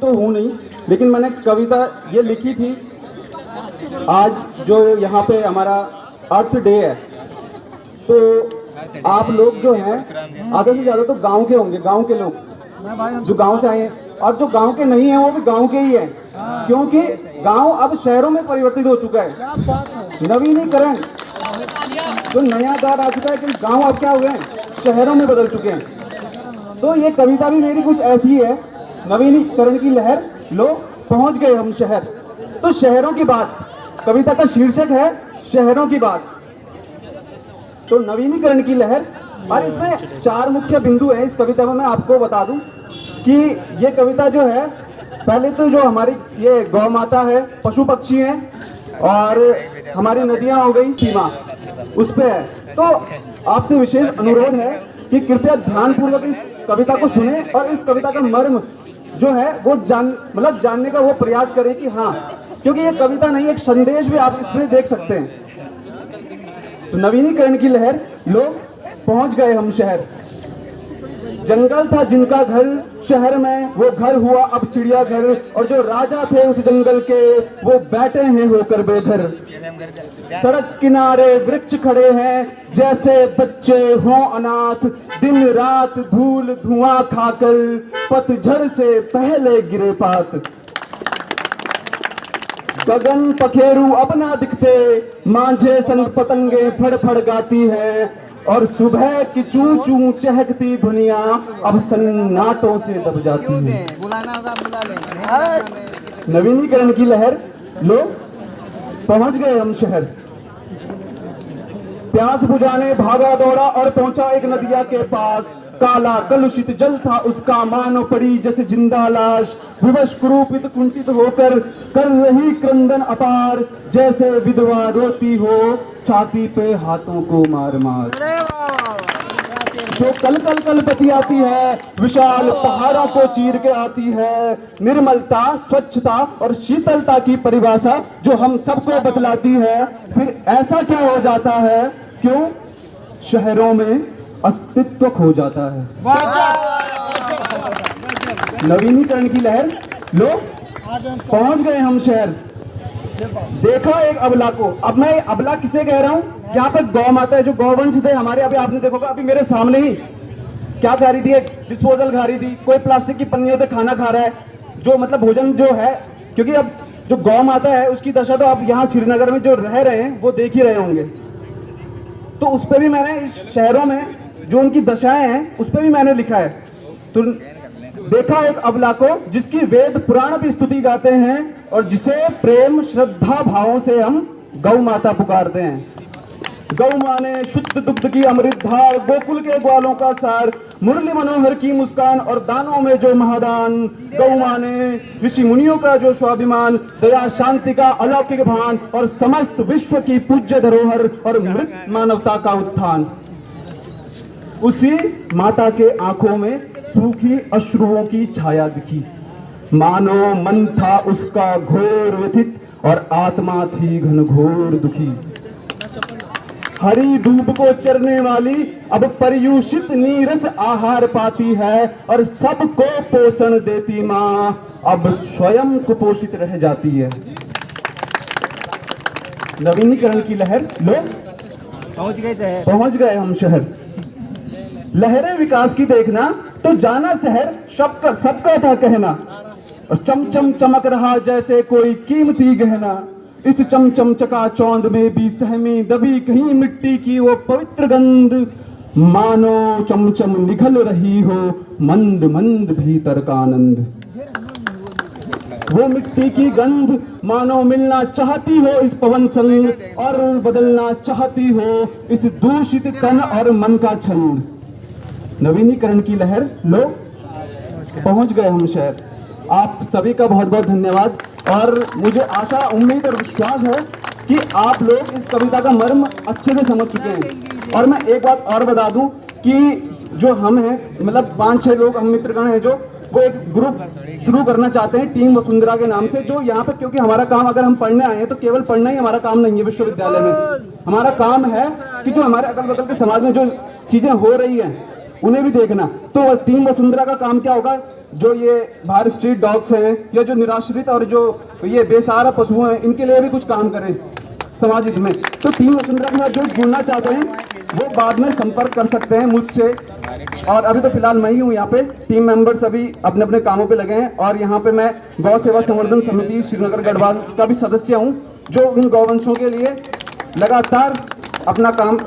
तो हूँ नहीं, लेकिन मैंने कविता ये लिखी थी। आज जो यहाँ पे हमारा अर्थ डे है, तो आप लोग जो हैं आधे से ज़्यादा तो गांव के होंगे, गांव के लोग जो गांव से आए हैं, और जो गांव के नहीं हैं वो भी गांव के ही हैं, क्योंकि गांव अब शहरों में परिवर्तित हो चुका है। नवीनीकरण जो नया दौर आ चुका है कि गांव अब क्या हुए हैं, शहरों में बदल चुके हैं। तो ये कविता भी मेरी कुछ ऐसी है, नवीनीकरण की लहर लो पहुंच गए हम शहर। तो शहरों की बात, कविता का शीर्षक है शहरों की बात। तो नवीनीकरण की लहर, और इसमें 4 मुख्य बिंदु हैं इस कविता में। मैं आपको बता दूं कि ये कविता जो है, पहले तो जो हमारी ये गौ माता है, पशु पक्षी हैं, और हमारी नदियां हो गई सीमा, उस पे है। तो आपसे विशेष अनुरोध है कि कृपया ध्यानपूर्वक इस कविता को सुने और इस कविता का मर्म जो है वो जानने का वो प्रयास करें कि हाँ, क्योंकि ये कविता नहीं, एक संदेश भी आप इसमें देख सकते हैं। तो नवीनीकरण की लहर लो पहुंच गए हम शहर। जंगल था जिनका घर शहर में, वो घर हुआ अब चिड़िया घर, और जो राजा थे उस जंगल के वो बैठे हैं होकर बेघर। सड़क किनारे वृक्ष खड़े हैं जैसे बच्चे हों अनाथ, दिन रात धूल धुआं खाकर पतझड़ से पहले गिरे पात। गगन पखेरू अपना दिखते, मांझे संग पतंगे फड़फड़ गाती है, और सुबह की चूं चूं चहकती दुनिया अब सन्नाटों से दब जाती है। बुलाना होगा, बुला लेंगे। नवीनीकरण की लहर लो पहुंच गए हम शहर। प्यास बुझाने भागा दौड़ा और पहुंचा एक नदिया के पास। काला कलुषित जल था उसका, मानो पड़ी जैसे जिंदा लाश। विवश कुरूपित कुंठित होकर कर रही क्रंदन अपार, जैसे विधवा रोती हो छाती पे हाथों को मार मार। जो कल कल कल बतियाती है, विशाल पहाड़ों को चीर के आती है। निर्मलता, स्वच्छता और शीतलता की परिभाषा जो हम सबको बतलाती है। फिर ऐसा क्या हो जाता है, क्यों शहरों में अस्तित्व खो जाता है। नवीनीकरण की लहर लो पहुंच गए हम शहर। देखा एक अबला को। अब मैं अबला किसे कह रहा हूं, यहाँ पे गौ माता है, जो गौवंश थे हमारे। अभी आपने देखोगा, अभी मेरे सामने ही क्या खा रही थी, एक डिस्पोजल खा रही थी, कोई प्लास्टिक की पन्नियों से खाना खा रहा है, जो मतलब भोजन जो है। क्योंकि अब जो गौ माता है उसकी दशा तो आप यहाँ श्रीनगर में जो रह रहे हैं वो देख ही रहे होंगे। तो उस पर भी मैंने, इस शहरों में जो उनकी दशाएं हैं उस पर भी मैंने लिखा है। तो देखा एक अबला को जिसकी वेद पुराण भी स्तुति गाते हैं, और जिसे प्रेम श्रद्धा भावों से हम गौ माता पुकारते हैं। गौ माने शुद्ध दुग्ध की अमृत धार, गोकुल के ग्वालों का सार, मुरली मनोहर की मुस्कान और दानों में जो महादान। गौ माने ऋषि मुनियों का जो स्वाभिमान, दया शांति का अलौकिक भान, और समस्त विश्व की पूज्य धरोहर और मृत मानवता का उत्थान। उसी माता के आंखों में सूखी अश्रुओं की छाया दिखी, मानो मन था उसका घोर व्यथित और आत्मा थी घनघोर दुखी। हरी धूप को चरने वाली अब पर्युषित नीरस आहार पाती है, और सबको पोषण देती माँ अब स्वयं कुपोषित रह जाती है। नवीनीकरण की लहर लो पहुंच गए हम शहर। लहरें विकास की देखना तो जाना शहर सबका था कहना, और चमचम चमक रहा जैसे कोई कीमती गहना। इस चमचम चका चौंद में भी सहमी दबी कहीं मिट्टी की वो पवित्र गंध, मानो चमचम निगल रही हो मंद मंद भीतर का आनंद। वो मिट्टी की गंध मानो मिलना चाहती हो इस पवन संग, और बदलना चाहती हो इस दूषित तन और मन का छंद। नवीनीकरण की लहर लो पहुंच गए हम शहर। आप सभी का बहुत बहुत धन्यवाद, और मुझे आशा, उम्मीद और विश्वास है कि आप लोग इस कविता का मर्म अच्छे से समझ चुके हैं। और मैं एक बात और बता दूं कि जो हम हैं, मतलब 5-6 लोग हम मित्रगण हैं, जो वो एक ग्रुप शुरू करना चाहते हैं टीम वसुंधरा के नाम से, जो यहाँ पे, क्योंकि हमारा काम, अगर हम पढ़ने आए हैं तो केवल पढ़ना ही हमारा काम नहीं है विश्वविद्यालय में। हमारा काम है कि जो हमारे अगल बगल के समाज में जो चीजें हो रही हैं उन्हें भी देखना। तो टीम वसुंधरा का काम क्या होगा जो ये बाहर स्ट्रीट डॉग्स हैं या जो निराश्रित और जो ये बेसहारा पशु हैं, इनके लिए भी कुछ काम करें समाज हित में। तो टीम वसुंधरा के साथ जो जुड़ना चाहते हैं वो बाद में संपर्क कर सकते हैं मुझसे। और अभी तो फिलहाल मैं ही हूँ यहाँ पे, टीम मेंबर्स अभी अपने अपने कामों पे लगे हैं। और यहाँ पे मैं गौ सेवा संवर्धन समिति श्रीनगर गढ़वाल का भी सदस्य हूँ, जो इन गौवंशों के लिए लगातार अपना काम